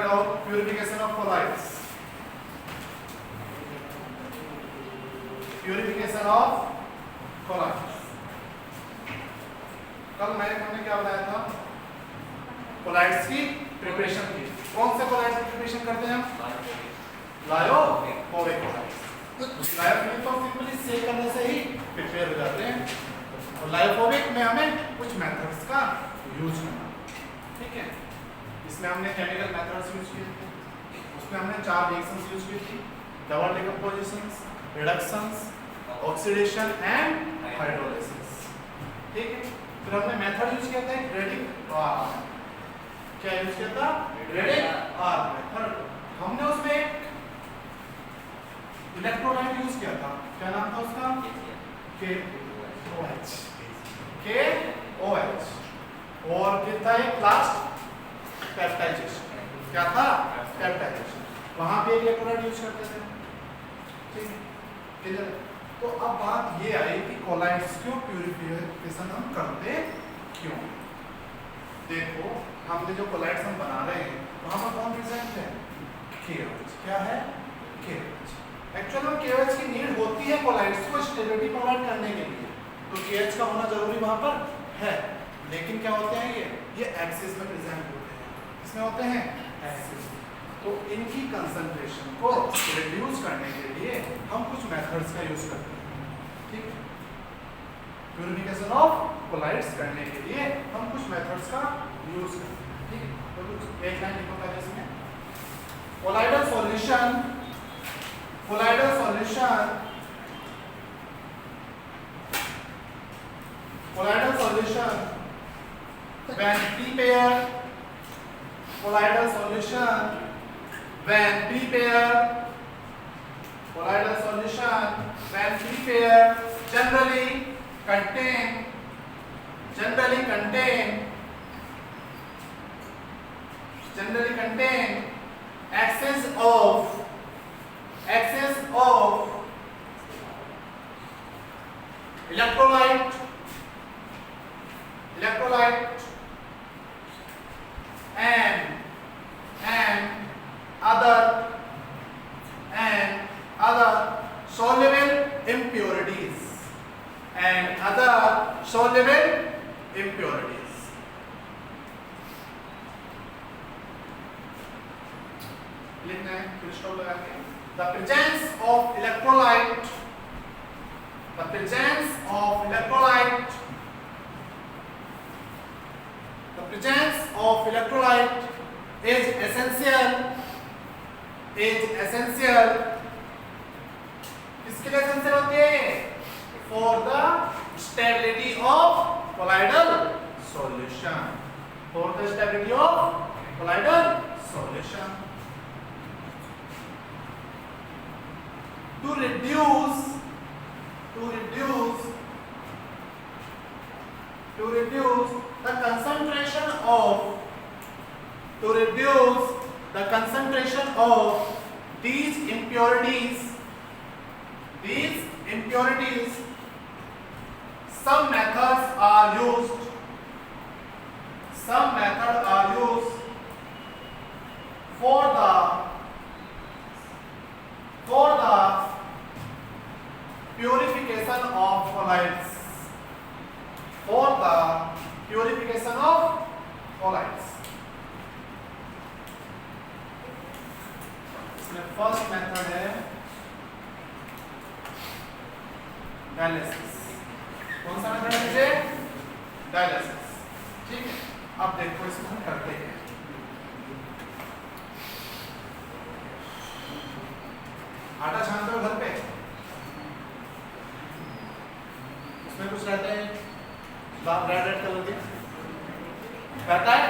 Purification of colloids, purification of colloids. कल हमने क्या बताया था, कोलाइड्स की प्रिपरेशन की। कौन से कोलाइड्स की प्रिपरेशन करते हैं हम? Lyophobic colloids. लायोफिलिक तो सिंपली सेक करने से ही प्रिपेयर हो जाते हैं, और लायोफोबिक में हमें कुछ मेथड्स का यूज करना, ठीक है। इसमें हमने केमिकल मेथड्स यूज किए थे, उसमें हमने 4 रिएक्शंस यूज की थी, double decompositions, reductions, oxidation and hydrolysis, ठीक है। फिर हमने मेथड यूज किया था ग्रेडिंग आर, क्या यूज किया था? Bredig arc method. हमने उसमें इलेक्ट्रोलाइट यूज किया था, क्या नाम था उसका? KOH, KOH। और फिर था एक लास्ट पेप्टाइजेशन, क्या था? पेप्टाइजेशन। वहां पे इलेक्ट्रोलाइट यूज करते थे, ठीक है, क्लियर। तो अब बात ये आई कि कोलाइड्स क्यों प्यूरिफिकेशन हम करते क्यों? देखो, हमने जो कोलाइड्स हम बना रहे हैं वहां पर कौन प्रेजेंट है? KOH। क्या है? KOH। एक्चुअल में KOH की नीड होती है कोलाइड्स को स्टेबिलिटी प्रोवाइड करने के लिए, तो KOH का होना जरूरी वहां पर है। लेकिन क्या होते हैं ये एक्सिस में प्रेजेंट होते हैं। इसमें होते हैं एक्सिस। तो इनकी कंसंट्रेशन को रिड्यूस करने के लिए हम कुछ मेथड्स का यूज करते हैं, ठीक है। प्यूरिफिकेशन ऑफ कोलाइड्स करने के लिए हम कुछ मेथड्स का यूज करते हैं, ठीक है। तो कुछ एक लाइन लिखो पहले इसमें, colloidal solution, colloidal solution, colloidal solution when prepared, colloidal solution when prepared, colloidal solution when prepared generally contain excess of electrolyte and other soluble impurities लिखना है फिर स्टॉप लगा के। The presence of electrolyte is essential किसके लिए essential होती है? For the stability of colloidal solution, to reduce the concentration of these impurities, some methods are used for the purification of colloids, इसमें फर्स्ट मेथड है dialysis. कौन सा method है मुझे? डायलिसिस, ठीक है। अब देखो इसको हम करते हैं। आटा छानते हो घर पे, उसमें कुछ रहता है रेड कलर के रहता है,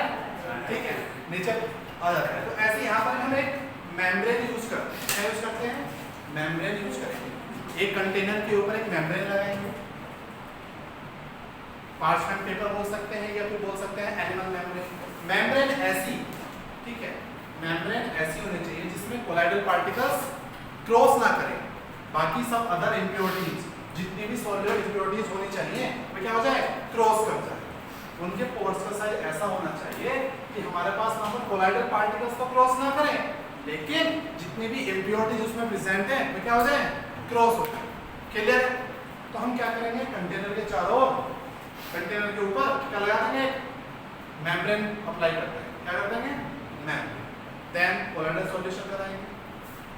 ठीक है, नीचे आ जाता है। तो ऐसे यहाँ पर हम एक मेम्ब्रेन यूज करते हैं। क्या यूज करते हैं? मेम्ब्रेन यूज करेंगे। एक कंटेनर के ऊपर एक मेम्ब्रेन लगाएंगे, पार्चमेंट पेपर बोल सकते हैं या फिर बोल सकते हैं एनिमल मेम्ब्रेन। मेम्ब्रेन ऐसी, ठीक है, मेम्ब्रेन ऐसी होनी चाहिए जिसमें कोलाइडल पार्टिकल्स क्रॉस ना करें। बाकी सब अदर इम्प्योरिटीज, जितनी भी सॉल्युबल इम्प्योरिटीज होनी चाहिए, वो क्या हो जाए? क्रॉस कर जाए। उनके पोर्स का साइज ऐसा होना चाहिए कि हमारे पास वहां पर कोलाइडल पार्टिकल्स को क्रॉस ना करें, लेकिन जितनी भी इम्प्योरिटीज उसमें प्रेजेंट है वो क्या हो जाए, क्रॉस हो जाए। क्लियर है? तो हम क्या करेंगे, कंटेनर के चारों ओर, कंटेनर के ऊपर क्या लगा देंगे, मेम्ब्रेन अप्लाई करते हैं। क्या कर देंगे, मेम्ब्रेन। देन कोलाइडल सॉल्यूशन कराएंगे।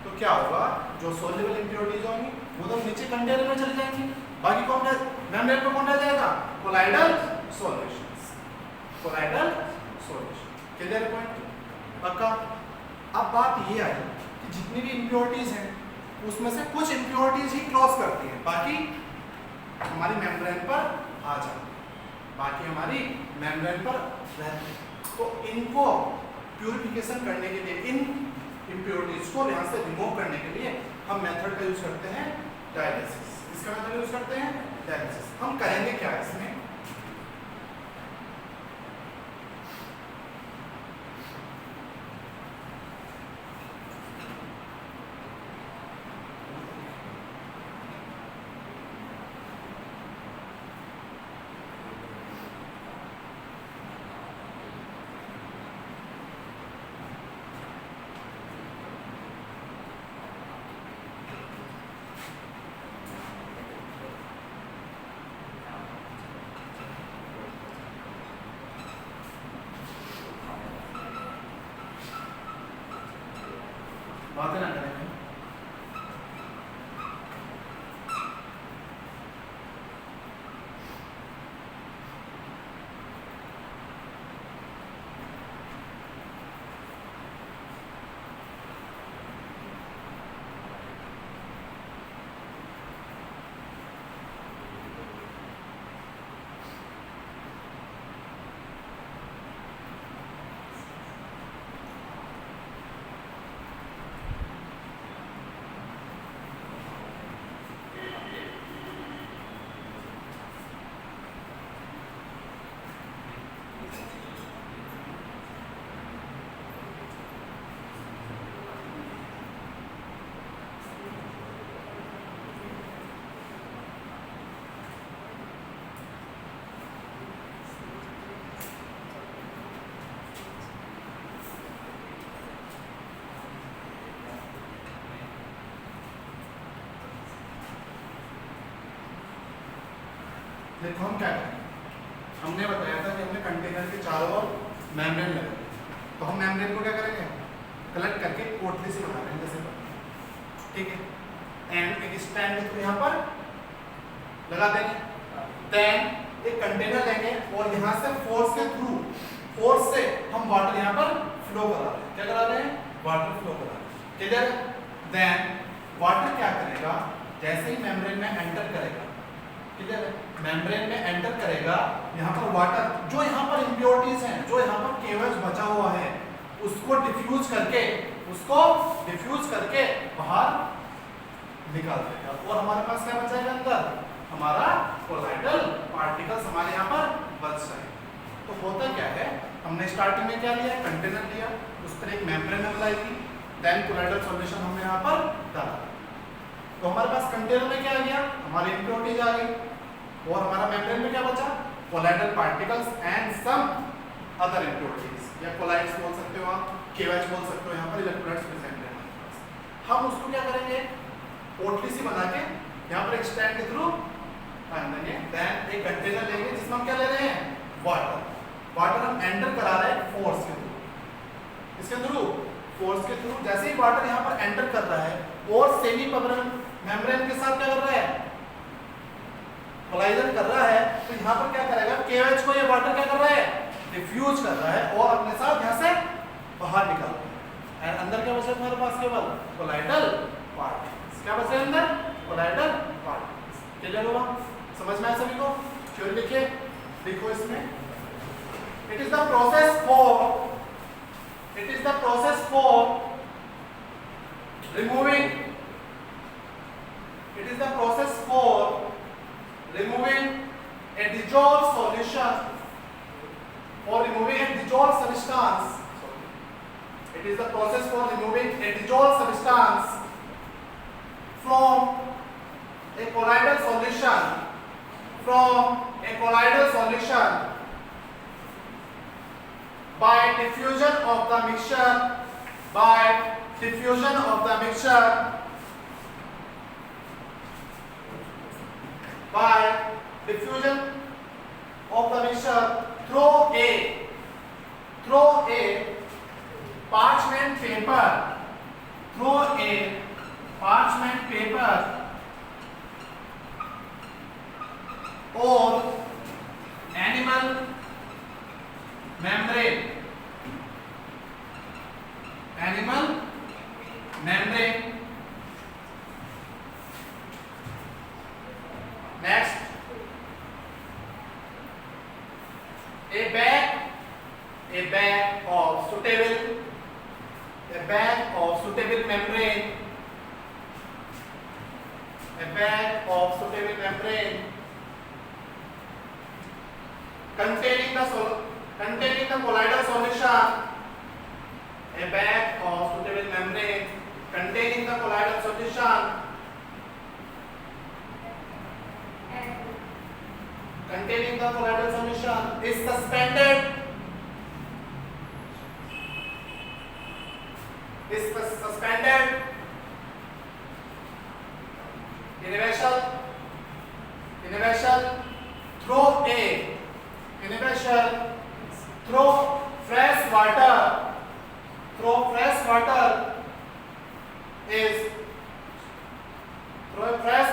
तो क्या होगा, जो सोल्युबल इम्प्योरिटीज होंगी वो तो नीचे कंटेनर में चली जाएंगी, बाकी कौन रह, मेम्ब्रेन पे कौन रह जाएगा, colloidal solutions, colloidal solution. Clear point? पक्का? अब बात ये आई कि जितनी भी इम्प्योरिटीज हैं उसमें से कुछ इम्प्योरिटीज ही क्रॉस करती हैं, बाकी हमारी मेम्ब्रेन पर आ जाती है, बाकी हमारी मेम्ब्रेन पर रहती है। तो इनको प्यूरिफिकेशन करने के लिए, इन इम्प्योरिटीज को यहाँ से रिमूव करने के लिए हम मेथड का यूज करते हैं डायलिसिस। इसका मेथड यूज करते हैं डायलिसिस। हम करेंगे क्या इसमें, बातें ना करेंगे। देखो हम क्या करेंगे, हमने बताया था कि हमने कंटेनर के चारों ओर मेम्ब्रेन लगा, तो हम मेम्ब्रेन को क्या करेंगे, कलेक्ट करके पोटली से बना लेंगे जैसे, ठीक है। एंड एक स्टैंड को यहाँ पर लगा देंगे। देन एक कंटेनर लेंगे और यहाँ से फोर्स के थ्रू, फोर्स से हम वाटर यहाँ पर फ्लो करा रहे हैं। क्या करा रहे हैं, वाटर फ्लो करा रहे हैं। क्लियर? देन वाटर क्या करेगा, जैसे ही मेम्ब्रेन में एंटर करेगा, ठीक है, मेम्ब्रेन में एंटर करेगा, यहाँ पर वाटर, जो यहाँ पर इम्प्योरिटीज हैं, जो यहाँ पर केवच बचा हुआ है, उसको डिफ्यूज करके बाहर निकाल देगा और हमारे पास क्या बचेगा अंदर, हमारा कोलाइडल पार्टिकल्स हमारे यहाँ पर बच जाएंगे। तो होता क्या है, हमने स्टार्टिंग में क्या लिया, कंटेनर लिया, उस पर एक मेम्ब्रेन अप्लाई की, देन कोलाइडल सॉल्यूशन हमने यहाँ पर डाला, तो हमारे पास कंटेनर में क्या आ गया, हमारी इम्प्योरिटीज आ गई, और हमारा मेम्ब्रेन में क्या बचा, colloidal particles and some other impurities, या कोलाइड्स बोल सकते हो आप, केएच बोल सकते हो, यहाँ पर इलेक्ट्रोलाइट्स प्रेजेंट है। हम उसको क्या करेंगे, पोटली सी बना के यहाँ पर एक स्टैंड के थ्रू बांध देंगे। देन एक कंटेनर लेंगे जिसमें हम क्या ले रहे हैं, वाटर हम एंटर करा रहे हैं फोर्स के थ्रू, इसके थ्रू, फोर्स के थ्रू। जैसे ही वाटर यहाँ पर एंटर कर रहा है और सेमी मेम्ब्रेन के साथ क्या कर रहा है, कोलाइजन कर रहा है, तो यहाँ पर क्या करेगा, केएच को ये वाटर क्या कर रहा है, डिफ्यूज कर रहा है और अपने साथ यहाँ से बाहर निकाल रहा है। एंड अंदर क्या बचा हमारे पास, केवल कोलाइडल पार्टिकल्स। क्या बचा अंदर, कोलाइडल पार्टिकल्स। क्लियर होगा, समझ में आया सभी को? थ्योरी लिखिए, देखो इसमें, it is the process for removing a dissolved solution, for removing a dissolved substance. It is the process for removing a dissolved substance from a colloidal solution by diffusion of the mixture, by diffusion of the mixture, by diffusion of the mixture through a parchment paper, through a parchment paper or animal membrane, animal membrane. Next, a bag of suitable membrane, a bag of suitable membrane containing the colloidal solution, a bag of suitable membrane containing the colloidal solution, is suspended in a vessel through fresh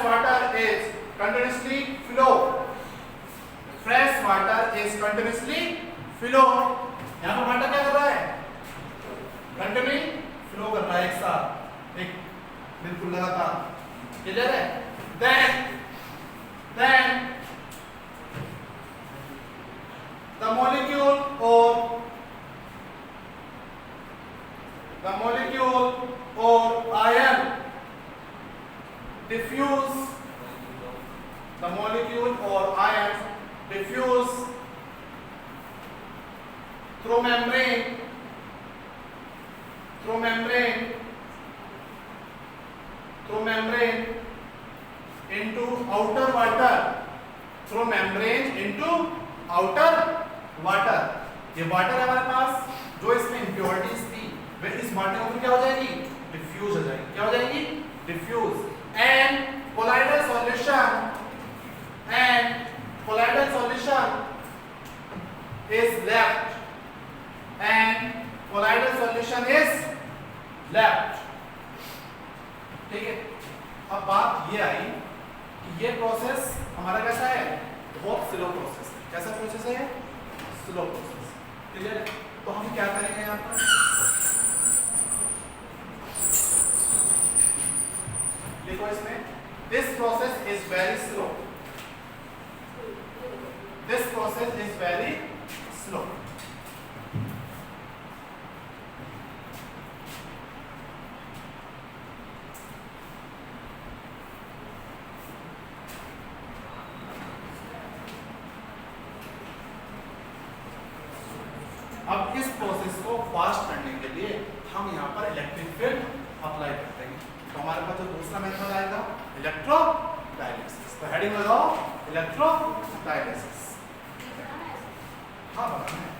water is continuously flow. Fresh water is continuously flow. यहाँ पर water क्या कर रहा है? Continually flow कर रहा है एक साथ, एक बिल्कुल लगातार. क्लियर है? Then the molecule or ion diffuse through membrane into outer water. ये वाटर है हमारे पास, जो इसमें इम्प्योरिटीज थी वे इस वाटर में क्या हो जाएगी? डिफ्यूज हो जाएगी. क्या हो जाएगी? Diffuse. And colloidal solution is left. ठीक है. अब बात ये आई कि ये प्रोसेस हमारा कैसा है? बहुत स्लो प्रोसेस है. कैसा प्रोसेस है? Slow process. क्लियर? तो हम क्या करेंगे यहाँ पर? देखो इसमें, this process is very slow. अब इस प्रोसेस को फास्ट करने के लिए हम यहाँ पर इलेक्ट्रिक फील्ड अप्लाई करते हैं. तो हमारे पास जो दूसरा मेथड आएगा इलेक्ट्रोडायलिसिस. तो हेडिंग लगाओ इलेक्ट्रोडायलिसिस. हाँ बताना है.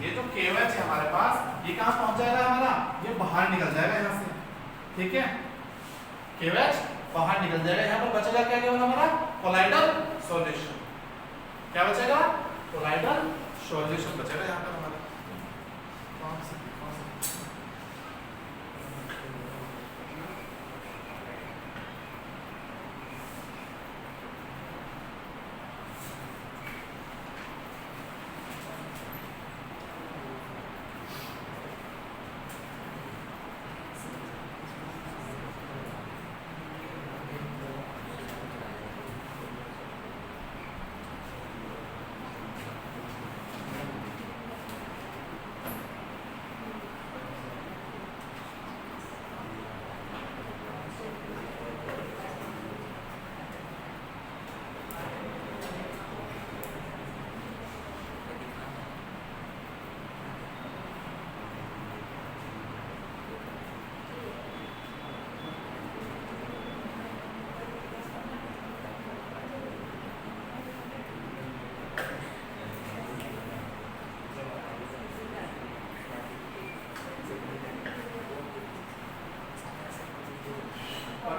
ये जो KOH है हमारे पास, ये कहाँ पहुंच जाएगा हमारा? ये बाहर निकल जाएगा यहाँ से. ठीक है, KOH बाहर निकल जाएगा. यहाँ पर बचेगा क्या केवल हमारा? Colloidal solution. क्या बचेगा? कोलाइडल सॉल्यूशन बचेगा यहाँ पर हमारा.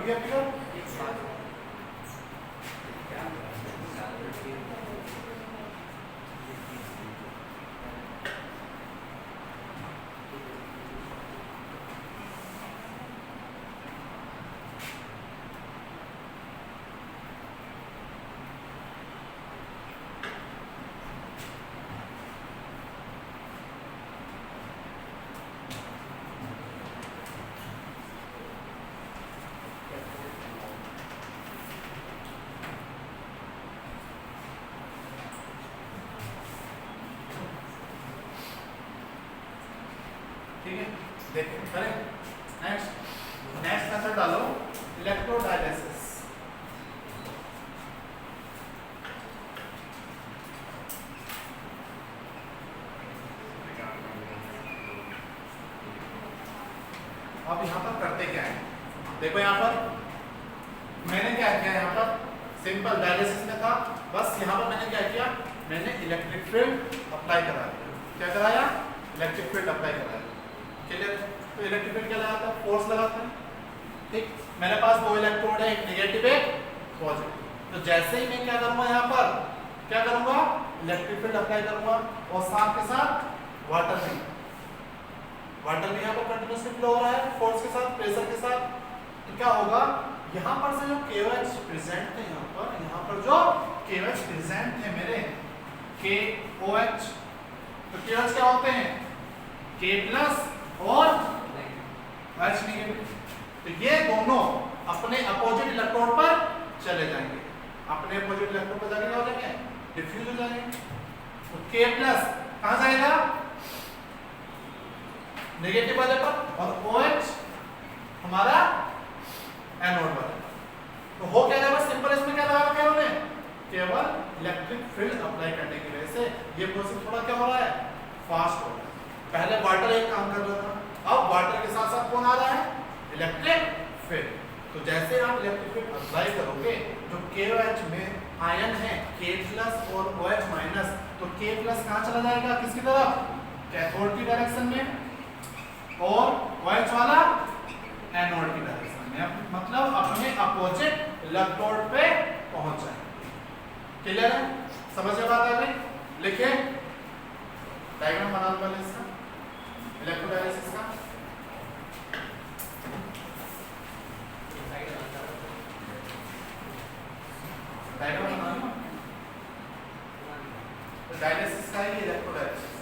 गया फिगर? ठीक है, देखिए करें। नेक्स्ट मेथड डालो, इलेक्ट्रोडायलिसिस। अब यहाँ पर करते क्या है, देखो यहाँ पर मैंने क्या किया, यहाँ पर सिंपल डायलिसिस में था, बस यहाँ पर मैंने क्या किया, मैंने इलेक्ट्रिक फील्ड अप्लाई करा दिया। क्या कराया? इलेक्ट्रिक फील्ड अप्लाई कराया। क्लियर? तो इलेक्ट्रिक फील्ड क्या लगाता है? फोर्स लगाता है। ठीक, मेरे पास दो इलेक्ट्रोड है, एक नेगेटिव एक पॉजिटिव। तो जैसे ही मैं क्या करूंगा, यहाँ पर क्या करूंगा, इलेक्ट्रिक फील्ड अप्लाई करूंगा और साथ के साथ वाटर भी यहाँ पर कंटिन्यूसली फ्लो हो रहा है, फोर्स के साथ, प्रेशर के साथ। तो क्या होगा, यहाँ पर से जो KOH प्रेजेंट थे, यहाँ पर जो KOH प्रेजेंट थे मेरे KOH, तो KOH क्या होते हैं? K प्लस और H नेगेटिव। तो ये दोनों अपने अपोजिट इलेक्ट्रोड पर चले जाएंगे, अपने अपोजिट इलेक्ट्रोड पर जाके क्या हो जाएंगे? डिफ्यूज हो जाएंगे। तो K प्लस कहाँ जाएगा? नेगेटिव वाले पर, और OH हमारा एनोड वाले पर। तो हो क्या जाएगा, सिंपल इसमें क्या लगा रखा है उन्होंने, केवल इलेक्ट्रिक फील्ड अप्लाई करने की वजह से ये प्रोसेस थोड़ा क्या हो रहा है, फास्ट हो रहा है। पहले वाटर एक काम कर रहा था, अब वाटर के साथ साथ कौन आ रहा है? Electric field. तो जैसे आप इलेक्ट्रिक फील्ड अप्लाई करोगे, जो KOH में आयन है K प्लस और OH माइनस, तो K प्लस कहाँ चला जाएगा, किसकी तरफ? कैथोड की डायरेक्शन में, और OH वाला एनोड की डायरेक्शन में, मतलब अपने अपोजिट इलेक्ट्रोड पे पहुंच जाएंगे। क्लियर है? समझ में बात आ गई? लिखिए, डायग्राम बना लो पहले इसका, इलेक्ट्रोडायलिसिस का। डायग्राम बना लो, तो डायलिसिस का ही इलेक्ट्रोडायलिसिस।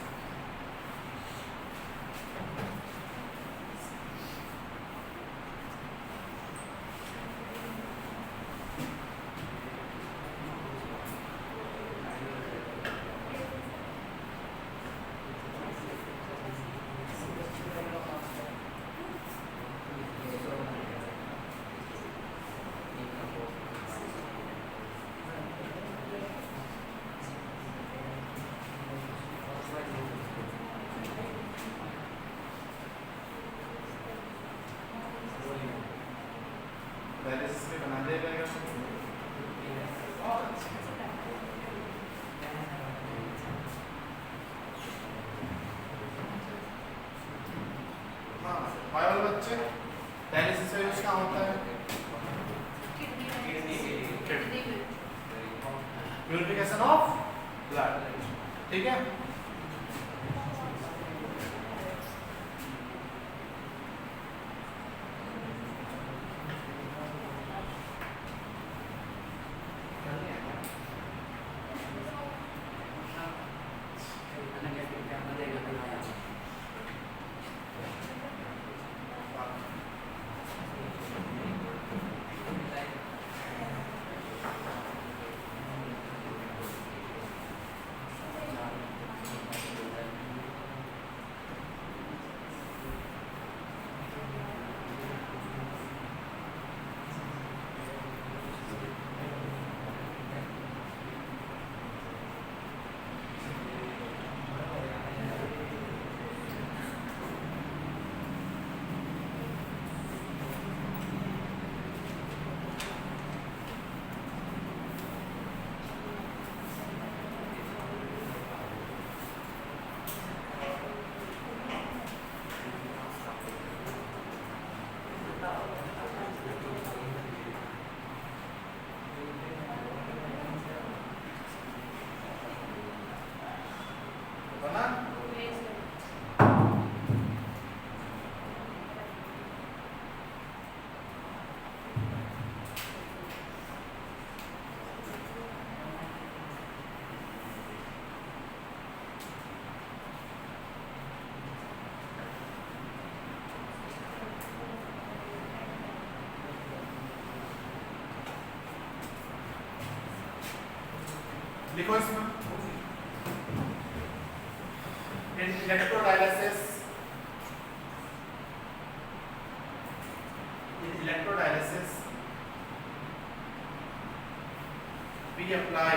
डायलिसिस में बना दिया जाएगा। हाँ, वाले बच्चे डायलिसिस का यूज क्या होता है? Purification of blood. ठीक है, करना। लिखो इसमें electrolysis we apply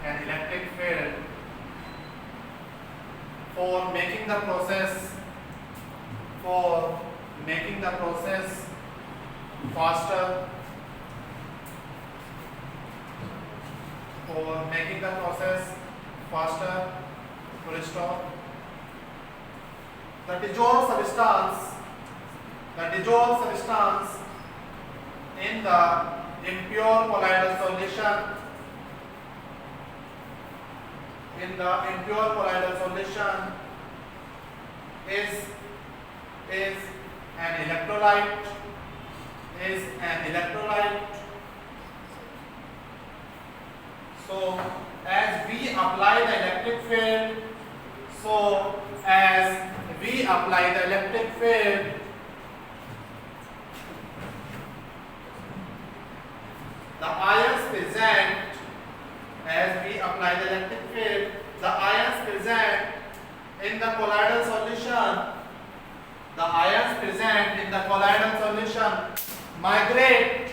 an electric field for making the process faster, full stop. The dissolved substance in the impure colloidal solution is an electrolyte. So as we apply the electric field, the ions present in the colloidal solution migrate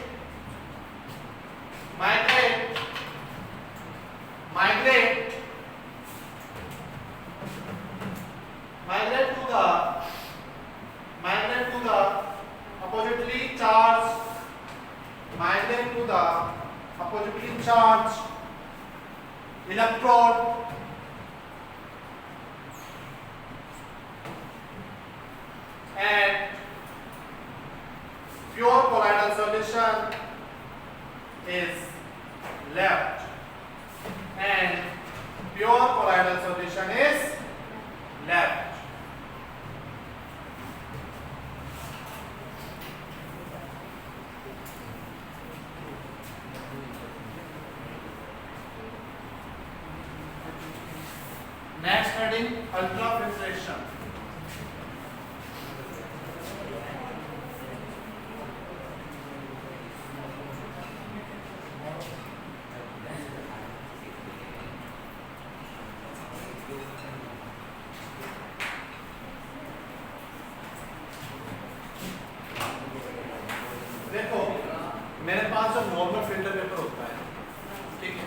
to the oppositely charged electrode and pure colloidal solution is left. Next heading, ultrafiltration. देखो मेरे पास जो normal filter paper होता है, ठीक है,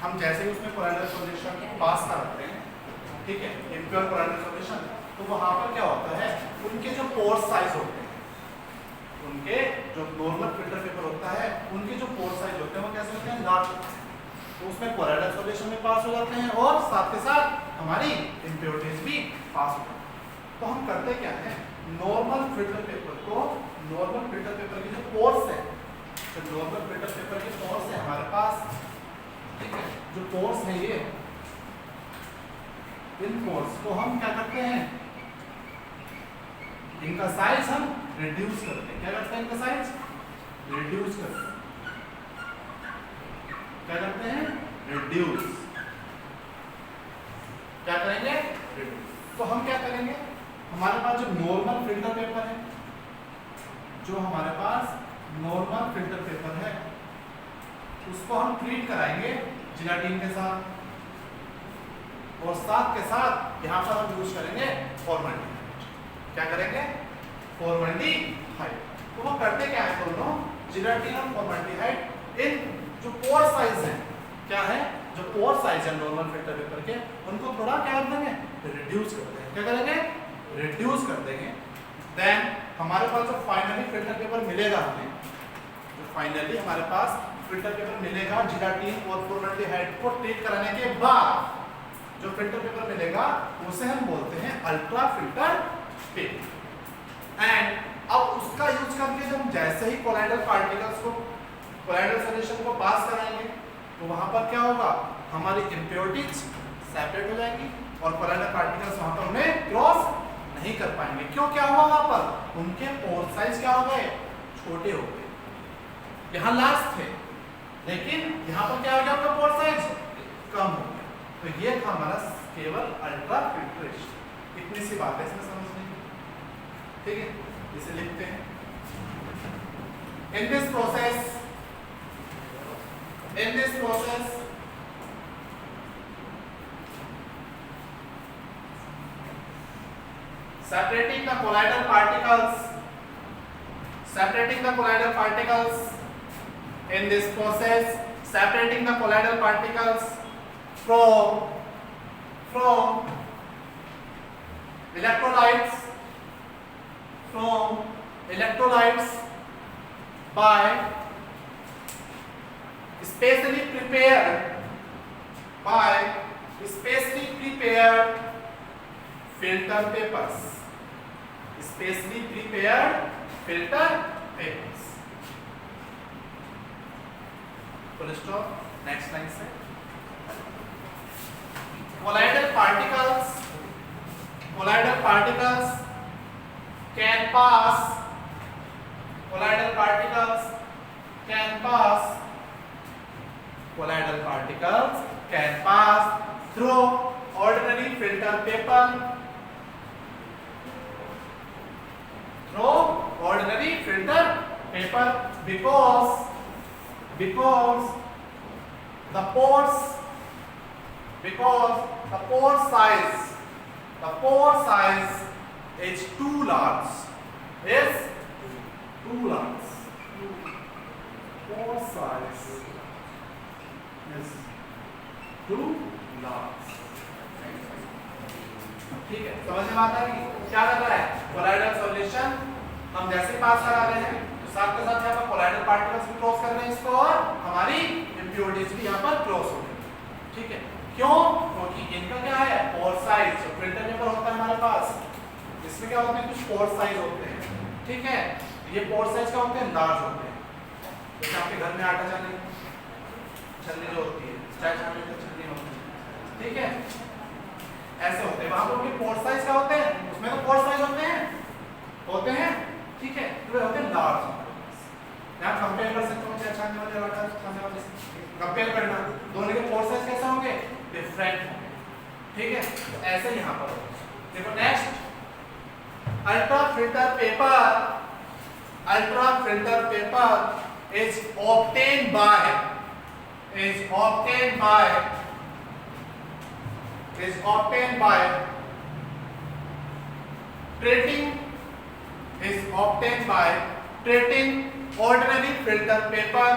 हम जैसे ही उसमें कोलोइडल सॉल्यूशन पास करते हैं, ठीक है, इम्प्योर कोलोइडल सॉल्यूशन, तो वहां पर क्या होता है, उनके जो पोर साइज होते हैं, उनके जो नॉर्मल फिल्टर पेपर होता है, उनके जो पोर साइज होते हैं वो कैसे होते हैं, लार्ज, तो उसमें कोलोइडल सॉल्यूशन में पास हो जाते हैं और साथ के साथ हमारी इम्प्योरिटीज भी पास हो जाती है। तो हम करते क्या है, नॉर्मल फिल्टर पेपर की जो पोर्स है, जो नॉर्मल फिल्टर पेपर के पोर्स है हमारे पास, ठीक है, जो पोर्स है ये, इन पोर्स को हम क्या करते हैं, इनका साइज हम रिड्यूस करते हैं। क्या करते हैं, इनका साइज रिड्यूस करते हैं। क्या करते हैं, रिड्यूस। क्या करेंगे, रिड्यूस। तो हम क्या करेंगे, हमारे पास जो नॉर्मल फिल्टर पेपर है, उसको हम ट्रीट कराएंगे जिलाटीन के साथ, और साथ के साथ यहाँ पर हम यूज करेंगे फॉर्मल्डिहाइड। क्या करेंगे, फॉर्मल्डिहाइड। तो वो करते क्या है दोनों, जिलाटीन और फॉर्मल्डिहाइड, इन जो पोर साइज है, क्या है, जो पोर साइज है नॉर्मल फिल्टर पेपर के, उनको थोड़ा क्या कर देंगे, रिड्यूस कर देंगे। क्या करेंगे, रिड्यूस कर देंगे। देन हमारे पास जो फाइनली फिल्टर पेपर मिलेगा, हमें जो फाइनली हमारे पास फिल्टर पेपर मिलेगा जिलाटीन और फॉर्मल्डिहाइड को ट्रीट कराने के बाद जो फिल्टर पेपर मिलेगा उसे हम बोलते हैं अल्ट्रा फिल्टर पेपर। एंड अब उसका यूज करके जब जैसे ही कोलाइडल पार्टिकल्स को कोलाइडल सॉल्यूशन को पास कराएंगे तो वहां पर क्या होगा, हमारी इम्प्योरिटीज सेपरेट हो जाएंगी और कोलाइडल पार्टिकल्स वहां पर उन्हें क्रॉस नहीं कर पाएंगे। क्यों, क्या हुआ वहां पर, उनके पोर साइज क्या हो गए, छोटे हो गए। यहाँ लास्ट थे लेकिन यहाँ पर क्या हो गया, आपका पोर साइज कम हो गया। तो ये था हमारा केवल अल्ट्रा फिल्ट्रेशन। इतनी सी बात है इसमें समझने की, ठीक है। इसे लिखते हैं, in this process separating the colloidal particles in this process, separating the colloidal particles from electrolytes by specially prepared filter papers, specially prepared filter papers। full stop। next line से colloidal particles can pass through ordinary filter paper because the pore size is too large, pore size is too large। ठीक है, समझ में आता है कि क्या कर रहा है, कोलाइडल सॉल्यूशन हम जैसे पास करा रहे हैं तो साथ के साथ यहाँ पर कोलाइडल पार्टिकल्स भी क्रॉस कर रहे हैं इसको और हमारी इम्प्योरिटीज भी यहाँ पर क्रॉस हो रही है। ठीक है, क्यों, क्योंकि इनका क्या है, पोर साइज। जो फिल्टर पेपर होता है हमारे पास, इसमें क्या होते हैं, कुछ पोर साइज होते हैं। ठीक है, ये पोर साइज क्या होते हैं, लार्ज होते हैं। जैसे आपके घर में आटा छलनी जो होती है, चाय छानने की छलनी होती है, ठीक है, ऐसे होते हैं। वहां पर उनके पोर साइज क्या होते हैं, उसमें तो पोर साइज होते हैं, ठीक है, तो वे होते हैं लार्ज। यहाँ कंपेयर कर सकते हो, चाय छानने वाले आटा छानने वाले से कंपेयर करना, दोनों के पोर साइज कैसे होंगे, डिफरेंट होंगे। ठीक है, तो ऐसे यहाँ पर देखो। Next, ultra filter paper is obtained by treating ordinary filter paper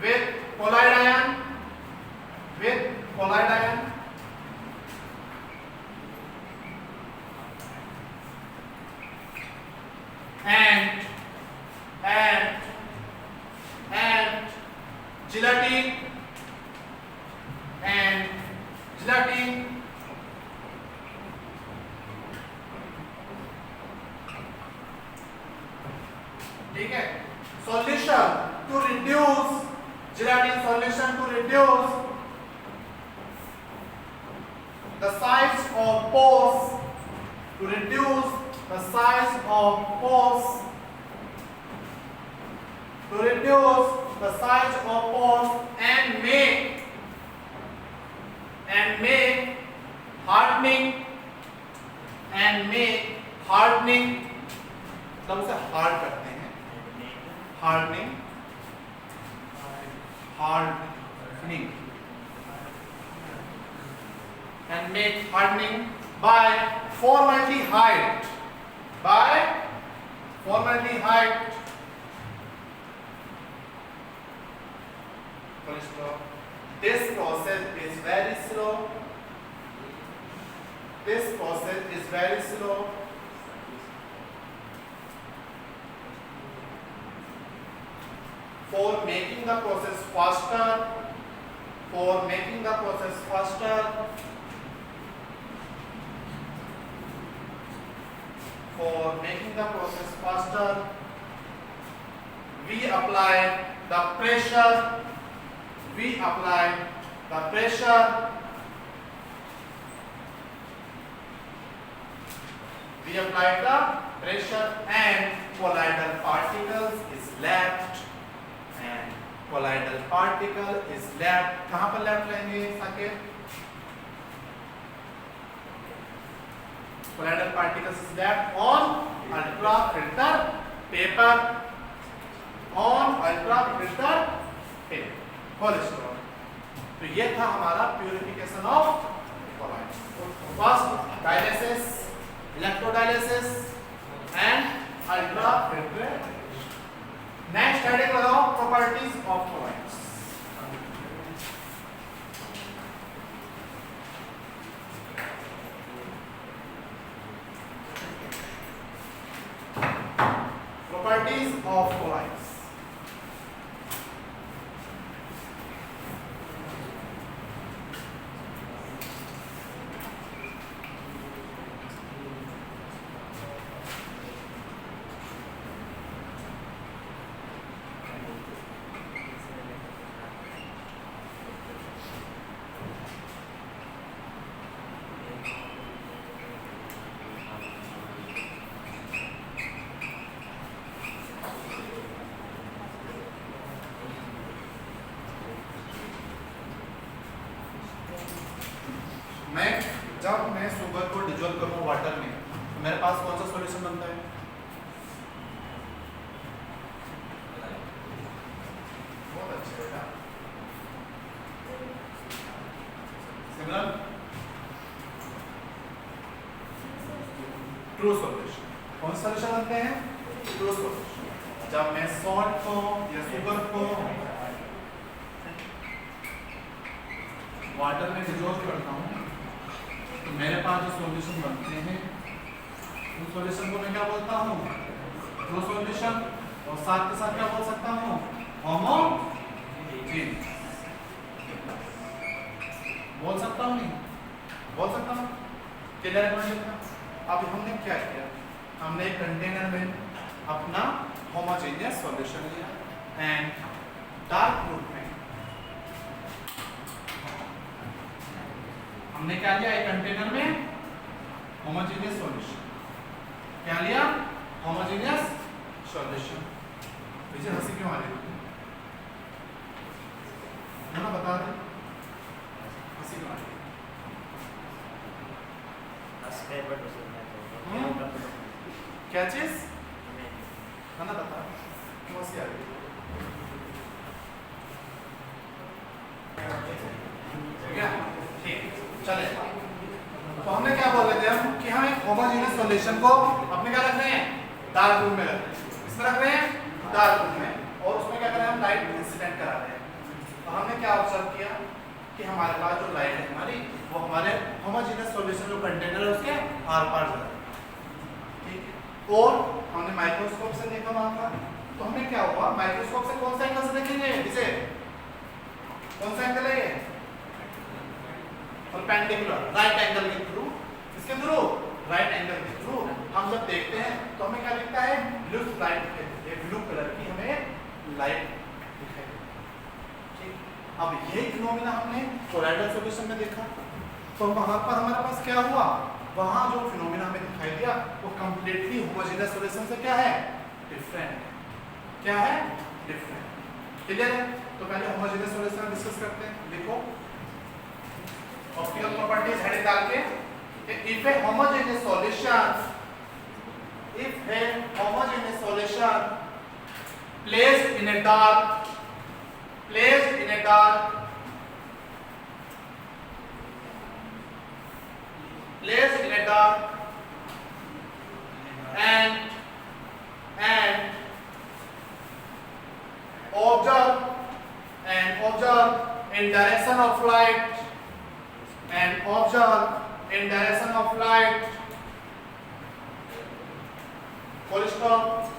with colloid ion and gelatin ठीक है, solution to reduce gelatin solution to reduce the size of pores and make hardening मतलब उसे हार्ड करते हैं, hardening and make hardening by formaldehyde. This process is very slow. For making the process faster, for making the process faster, we apply the pressure, and colloidal particles is left, कहाँ पर left लेंगे Saket? colloidal particles is left on ultrafilter paper, cholesterol. तो ये था हमारा purification of colloids. First dialysis, electrodialysis and ultrafiltration. Next heading लगाओ properties of colloids. Properties of colloids. जब मैं शुगर को डिजोल्व करूँ वाटर में तो मेरे पास कौन सा सॉल्यूशन बनता है? बहुत अच्छे बेटा. Similar true solution. कौन सा सॉल्यूशन बनते हैं? True solution. जब मैं सॉल्ट को या शुगर को वाटर में डिजोल्व करता हूँ तो मेरे पास जो सॉल्यूशन बनते हैं उस सॉल्यूशन को मैं क्या बोलता हूँ? True solution. और साथ के साथ क्या बोल सकता हूँ? होमोजेनियस. बोल सकता हूँ नहीं? बोल सकता हूँ. क्लियर है? अब हमने क्या किया? हमने एक कंटेनर में अपना होमोजेनियस सॉल्यूशन लिया एंड डार्क रूप में हमने क्या लिया? एक कंटेनर में होमोजेनियस सॉल्यूशन. क्या लिया? Homogeneous solution. मुझे हंसी क्यों आ रही है? ना बता दे हंसी क्यों आ रही है? क्या चीज? ना बता क्यों हंसी आ रही है? ठीक चले. तो हमने क्या बोल रहे थे हम कि हम एक होमोजेनियस सॉल्यूशन को अपने क्या रख रहे हैं? डार्क रूम में रख रहे हैं. इसमें रख रहे हैं डार्क रूम में और उसमें क्या कर रहे हैं? हम लाइट इंसिडेंट करा रहे हैं. तो हमने क्या ऑब्जर्व किया कि हमारे पास जो लाइट है हमारी वो हमारे होमोजेनियस सॉल्यूशन जो कंटेनर है उसके आर पार जा रहा है. ठीक है. और हमने माइक्रोस्कोप से देखा वहां का. तो हमने क्या हुआ? माइक्रोस्कोप से कौन सा एंगल से देखेंगे? इसे कौन सा एंगल है ये? परपेंडिकुलर राइट एंगल के थ्रू. इसके थ्रू राइट एंगल के थ्रू हम जब देखते हैं तो हमें क्या दिखता है? ब्लू लाइट, ब्लू कलर की हमें लाइट दिखाई. ठीक. अब यही फिनोमेना हमने कोलाइडल सॉल्यूशन में देखा. तो वहां पर हमारे पास क्या हुआ? वहां जो फिनोमेना हमें दिखाई दिया वो कंप्लीटली होमोजेनियस सॉल्यूशन से क्या है? डिफरेंट. क्या है? डिफरेंट. क्लियर है? तो पहले होमोजेनियस सॉल्यूशन डिस्कस करते हैं. देखो ऑप्टिकल प्रॉपर्टीज हेडिंग डाल के if a homogeneous solution placed in a dark and observe in direction of light full stop.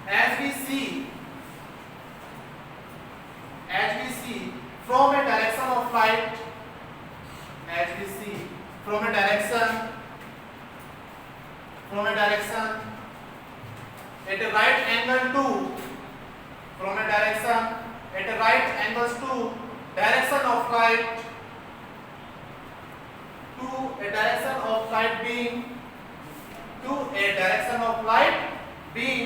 As we see as we see from a direction of light, as we see from a direction at a right angle to, from a direction at a right angles to direction of light, to a direction of light being, to a direction of light being,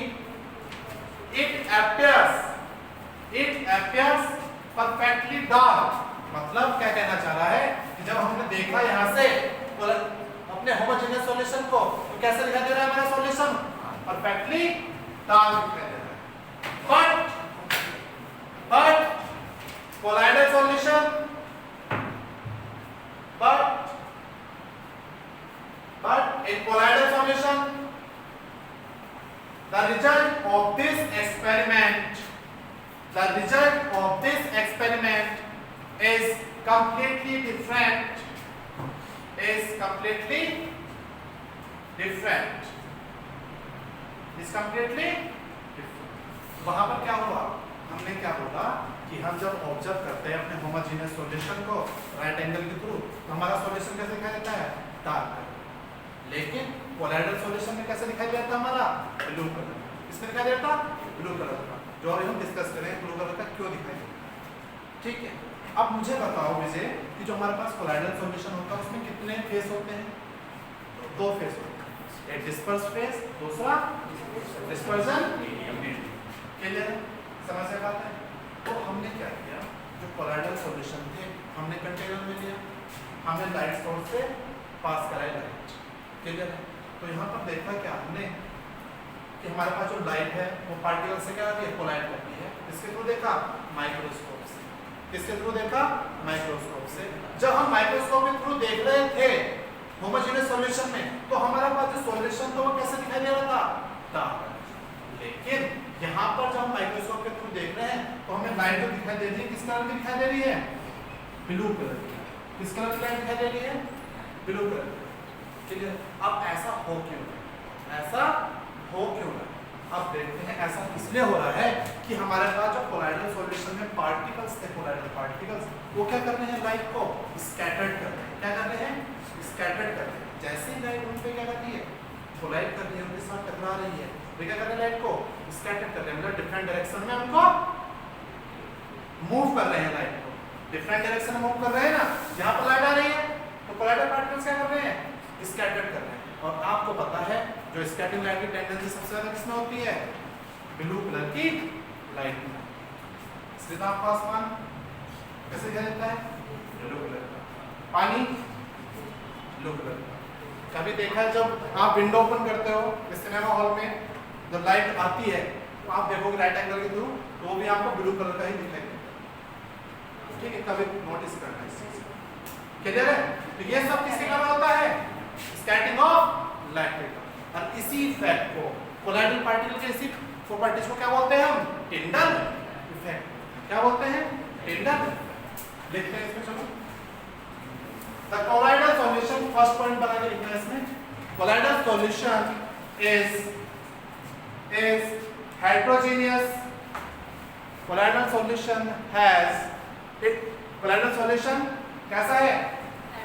it appears perfectly dark. मतलब क्या कहना चाह रहा है कि जब हमने देखा यहाँ से अपने होमोजेनियस सॉल्यूशन को तो कैसे दिखाई दे रहा है हमारा सॉल्यूशन? परफेक्टली डार्क दिखाई दे रहा है। but colloidal solution, but in colloidal solution, the result of this experiment is completely different. वहां पर क्या हुआ? हमने क्या बोला कि हम जब ऑब्जर्व करते हैं अपने होमोजेनियस सॉल्यूशन को राइट एंगल के थ्रू तो हमारा सॉल्यूशन कैसे दिखाई देता है? Dark colour. लेकिन कोलाइडल सॉल्यूशन में कैसे दिखाई देता है हमारा? Blue colour. इसमें दिखाई देता ब्लू कलर का, जो अभी हम डिस्कस करें ब्लू कलर का क्यों दिखाई देता। ठीक है, अब मुझे बताओ विजय कि जो हमारे पास कोलाइडल सॉल्यूशन होता है उसमें कितने फेस होते हैं? दो फेस होते हैं, एक डिस्पर्स फेस, दूसरा डिस्पर्जन मीडियम। क्लियर है? समझ से बात है? तो हमने क्या किया, जो कोलाइडल सॉल्यूशन थे हमने कंटेनर में लिया, हमने लाइट सोर्स से पास कराई लाइट। क्लियर है? तो यहाँ पर देखा क्या हमने कि हमारे पास जो लाइट है वो पार्टिकल से क्या होती है? कोलाइड करती है। इसके थ्रू देखा माइक्रोस्कोप से। किसके थ्रू देखा? माइक्रोस्कोप से। जब हम माइक्रोस्कोप के थ्रू देख रहे थे होमोजेनियस सॉल्यूशन में तो हमारा पास जो सॉल्यूशन था वो कैसे दिखाई दे रहा था? डार्क। लेकिन यहाँ पर जब हम माइक्रोस्कोप के थ्रू देख रहे हैं तो हमें लाइट जो दिखाई दे रही है किस कलर की दिखाई दे रही है? ब्लू कलर की। किस कलर की लाइट दिखाई दे रही है? ब्लू कलर की। ठीक है, अब ऐसा हो क्यों रहा है? अब देखते हैं ऐसा इसलिए हो रहा है कि हमारे पास जो कोलाइडल सॉल्यूशन में पार्टिकल्स थे, कोलाइडल पार्टिकल्स, वो क्या कर रहे हैं? लाइट को स्कैटर्ड कर रहे हैं। क्या कर रहे हैं? स्कैटर्ड कर रहे हैं। जैसे ही लाइट उन पे क्या कर रही है? कोलाइड कर रही है, उनके साथ टकरा रही है, वे क्या कर रहे हैं? लाइट को स्कैटर कर रहे हैं, मतलब डिफरेंट डायरेक्शन में उनको मूव कर रहे हैं। लाइट को डिफरेंट डायरेक्शन में मूव कर रहे हैं ना। यहाँ पर लाइट आ रही है तो कोलाइडल पार्टिकल्स क्या कर रहे हैं? स्कैटर कर रहे हैं। और आपको पता है जो स्कैटरिंग लाइट की टेंडेंसी सबसे ज्यादा किसमें होती है? ब्लू कलर की लाइट में। सीधा आपका आसमान कैसे दिखाई देता है? ब्लू कलर का। पानी ब्लू कलर का। कभी देखा है जब आप विंडो ओपन करते हो सिनेमा हॉल में, जब लाइट आती है तो आप देखोगे राइट एंगल के थ्रू तो वो भी आपको ब्लू कलर का ही दिखाई देगा। ठीक है, कभी नोटिस करना इस चीज को। क्लियर है? तो ये सब किसके कारण होता है? Scattering of light. और इसी इफेक्ट को कोलाइडल पार्टिकल के इसी प्रॉपर्टीज को क्या बोलते हैं हम? Tyndall effect. क्या बोलते हैं? टिंडल। देखते हैं इसमें, चलो। The colloidal solution, first point बना के लिखना है इसमें। Colloidal solution is heterogeneous. Colloidal solution colloidal solution कैसा है?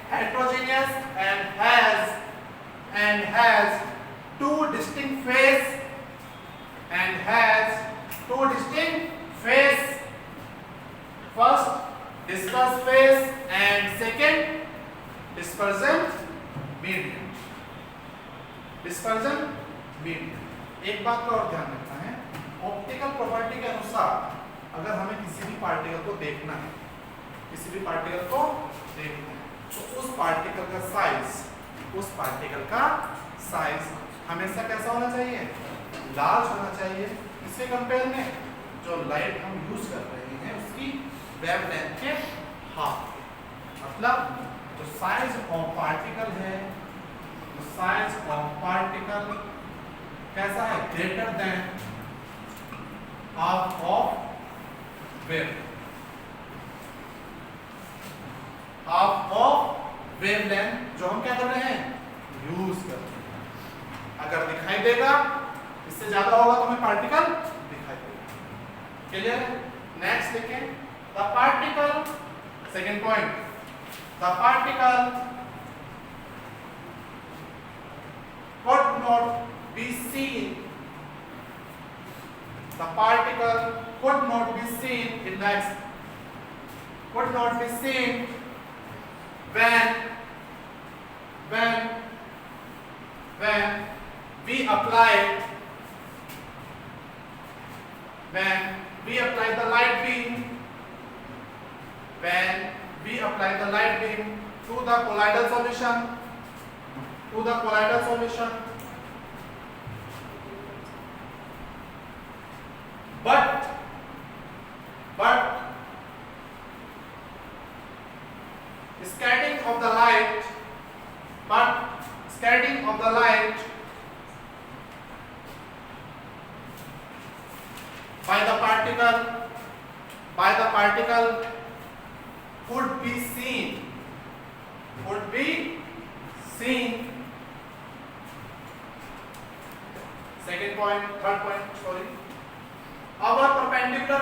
Heterogeneous and has two distinct phase. First disperse phase and second dispersion medium। एक बात का और ध्यान रखना है, ऑप्टिकल प्रॉपर्टी के अनुसार अगर हमें किसी भी पार्टिकल को देखना है तो उस पार्टिकल का साइज हमेशा कैसा होना चाहिए? लार्ज होना चाहिए। इसके कंपेयर में जो लाइट हम यूज कर रहे हैं उसकी वेवलेंथ के हाफ। मतलब जो साइज ऑफ पार्टिकल है, कैसा है? Greater than half of wavelength जो हम क्या कर रहे हैं? यूज कर रहे हैं। अगर दिखाई देगा, इससे ज्यादा होगा तो हमें पार्टिकल दिखाई देगा। क्लियर है? नेक्स्ट देखें, the particle, second point, the particle could not be seen, the particle could not be seen in next, could not be seen when we applied the light beam, when we apply the light beam to the colloidal solution, but scattering of the light, by the particle could be seen, second point, third point, sorry, our perpendicular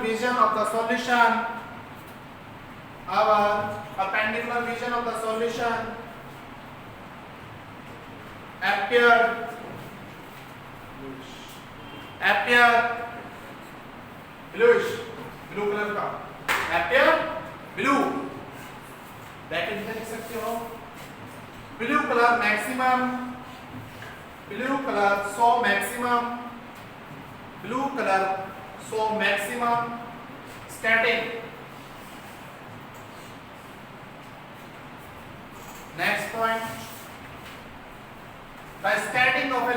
vision of the solution, appeared bluish, blue colour का, appear blue, bracket में लिख सकते हो, blue color maximum, blue color so maximum static. Next point, the scattering of a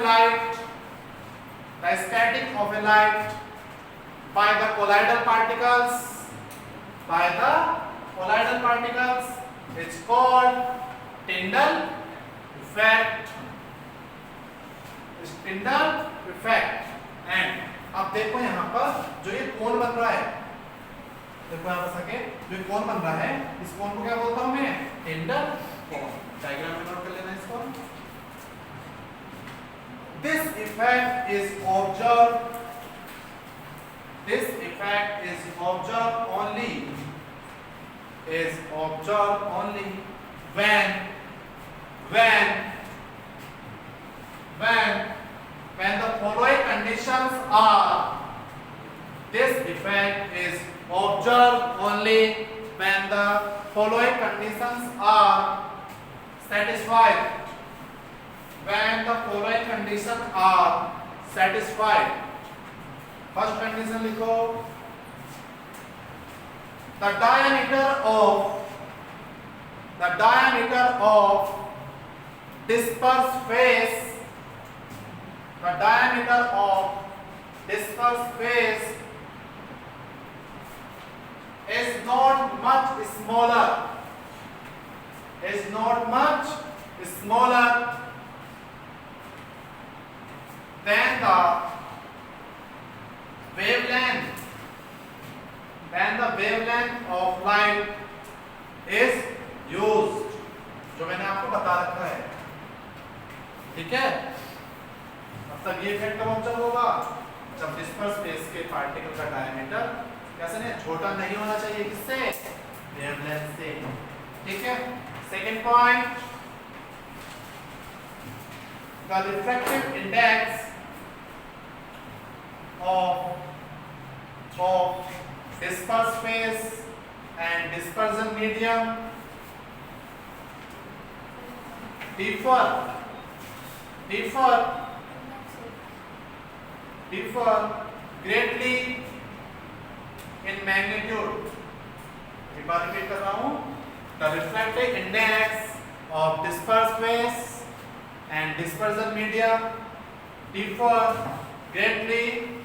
light by the colloidal particles is called Tyndall effect. And अब देखो यहाँ पर जो ये कोण बन रहा है, देखो यहाँ पर सके जो कोण बन रहा है, इस कोण को क्या बोलता हूँ मैं? Tyndall कोण। डायग्राम में नोट कर लेना इसको। This effect is observed only when the following conditions are, this effect is observed only when the following conditions are satisfied. First condition लिखो, the diameter of dispersed phase is not much smaller than the wavelength of light is used, जो मैंने आपको बता रखा है, ठीक है। मतलब ये इफेक्ट कब ऑब्जर्व होगा? जब डिस्पर्स फेस के पार्टिकल का डायमीटर कैसे नहीं, छोटा नहीं होना चाहिए, किससे? वेवलेंथ से, ठीक है। Second point, the refractive index of dispersed phase and dispersion medium differ greatly in magnitude. एक बार रिपीट कर रहा हूँ, the refractive index of dispersed phase and dispersion medium differ greatly